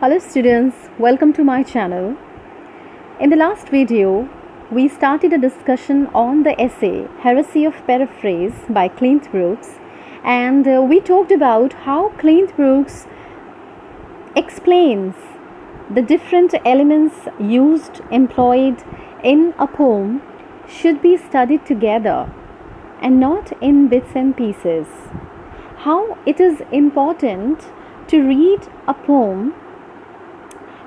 Hello students, welcome to my channel. In the last video, we started a discussion on the essay Heresy of Paraphrase by CLEANTH and we talked about how CLEANTH explains the different elements employed in a poem should be studied together and not in bits and pieces. How it is important to read a poem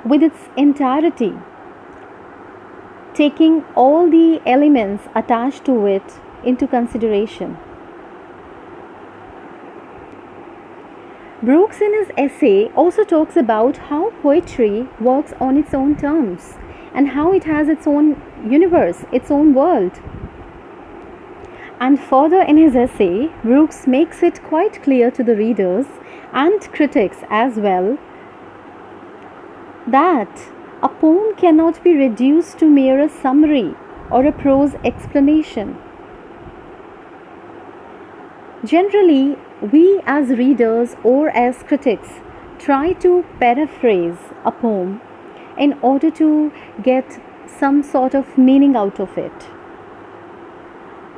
with its entirety, taking all the elements attached to it into consideration. Brooks in his essay also talks about how poetry works on its own terms and how it has its own universe, its own world. And further in his essay, Brooks makes it quite clear to the readers and critics as well that a poem cannot be reduced to mere a summary or a prose explanation. Generally, we as readers or as critics try to paraphrase a poem in order to get some sort of meaning out of it.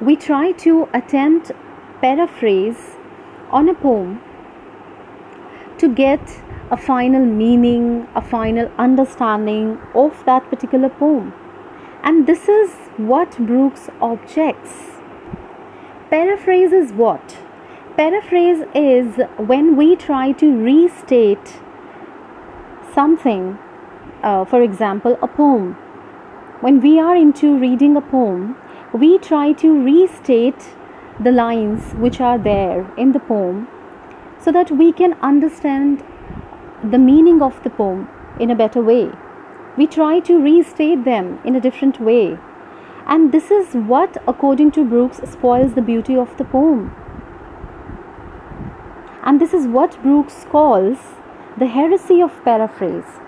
We try to attempt paraphrase on a poem to get a final meaning, a final understanding of that particular poem. And this is what Brooks objects. Paraphrase is what? Paraphrase is when we try to restate something, for example, a poem. When we are into reading a poem, we try to restate the lines which are there in the poem so that we can understand the meaning of the poem in a better way. We try to restate them in a different way. And this is what, according to Brooks, spoils the beauty of the poem. And this is what Brooks calls the heresy of paraphrase.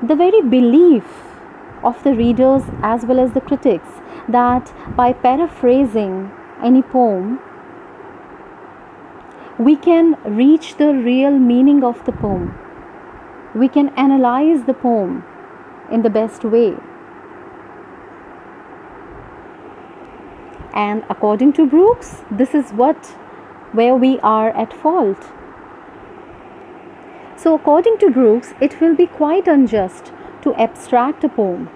The very belief of the readers as well as the critics that by paraphrasing any poem, we can reach the real meaning of the poem. We can analyze the poem in the best way. And according to Brooks, this is where we are at fault. So according to Brooks, it will be quite unjust to abstract a poem.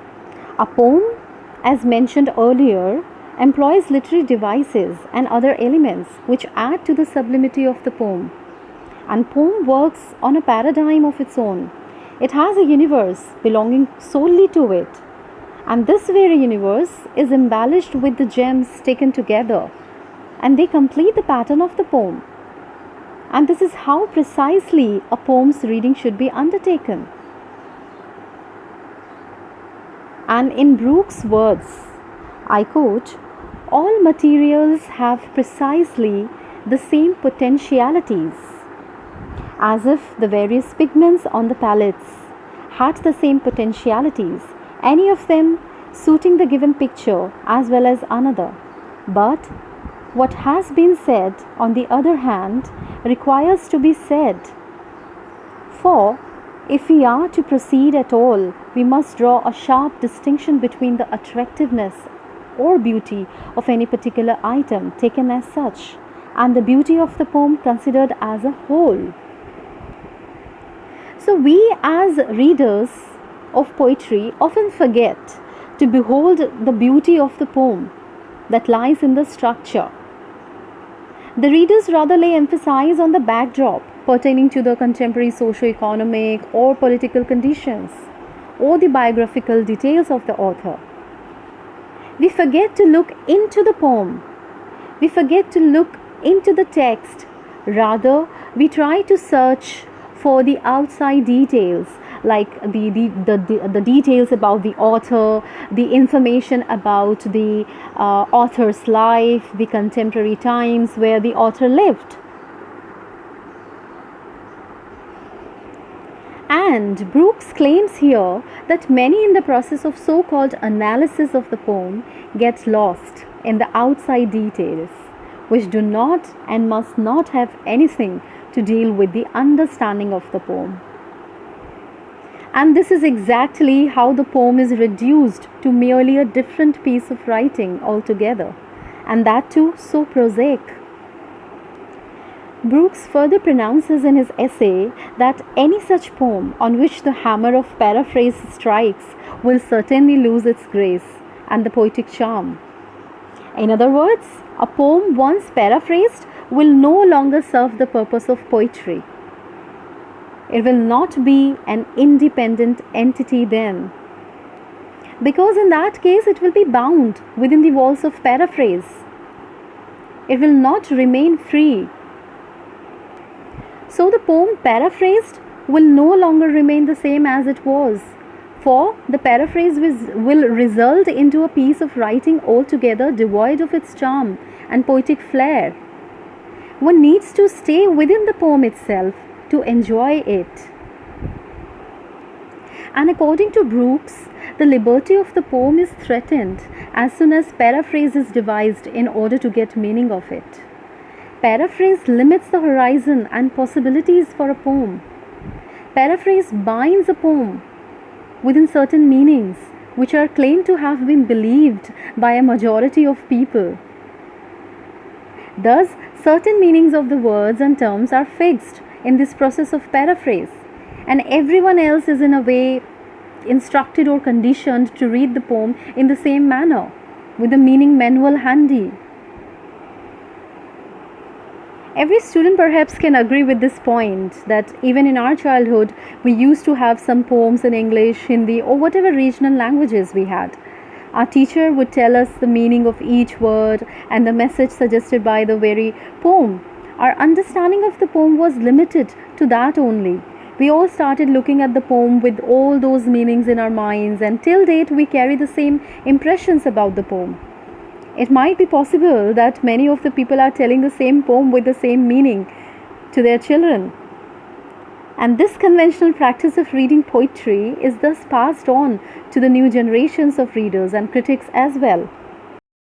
A poem, as mentioned earlier, employs literary devices and other elements which add to the sublimity of the poem. And poem works on a paradigm of its own. It has a universe belonging solely to it. And this very universe is embellished with the gems taken together, and they complete the pattern of the poem. And this is how precisely a poem's reading should be undertaken. And in Brooks' words, I quote, "All materials have precisely the same potentialities, as if the various pigments on the palettes had the same potentialities, any of them suiting the given picture as well as another. But what has been said, on the other hand, requires to be said. For if we are to proceed at all, we must draw a sharp distinction between the attractiveness or beauty of any particular item taken as such, and the beauty of the poem considered as a whole." So we as readers of poetry often forget to behold the beauty of the poem that lies in the structure. The readers rather lay emphasis on the backdrop pertaining to the contemporary socio-economic or political conditions or the biographical details of the author. We forget to look into the poem. We forget to look into the text. Rather, we try to search for the outside details, like the details about the author, the information about the author's life, the contemporary times where the author lived. And Brooks claims here that many in the process of so-called analysis of the poem get lost in the outside details, which do not and must not have anything to deal with the understanding of the poem. And this is exactly how the poem is reduced to merely a different piece of writing altogether, and that too so prosaic. Brooks further pronounces in his essay that any such poem on which the hammer of paraphrase strikes will certainly lose its grace and the poetic charm. In other words, a poem once paraphrased will no longer serve the purpose of poetry. It will not be an independent entity then, because in that case it will be bound within the walls of paraphrase. It will not remain free. So the poem paraphrased will no longer remain the same as it was, for the paraphrase will result into a piece of writing altogether devoid of its charm and poetic flair. One needs to stay within the poem itself to enjoy it. And according to Brooks, the liberty of the poem is threatened as soon as paraphrase is devised in order to get meaning of it. Paraphrase limits the horizon and possibilities for a poem. Paraphrase binds a poem within certain meanings which are claimed to have been believed by a majority of people. Thus, certain meanings of the words and terms are fixed in this process of paraphrase, and everyone else is in a way instructed or conditioned to read the poem in the same manner, with the meaning manual handy. Every student perhaps can agree with this point, that even in our childhood we used to have some poems in English, Hindi, or whatever regional languages we had. Our teacher would tell us the meaning of each word and the message suggested by the very poem. Our understanding of the poem was limited to that only. We all started looking at the poem with all those meanings in our minds, and till date we carry the same impressions about the poem. It might be possible that many of the people are telling the same poem with the same meaning to their children. And this conventional practice of reading poetry is thus passed on to the new generations of readers and critics as well.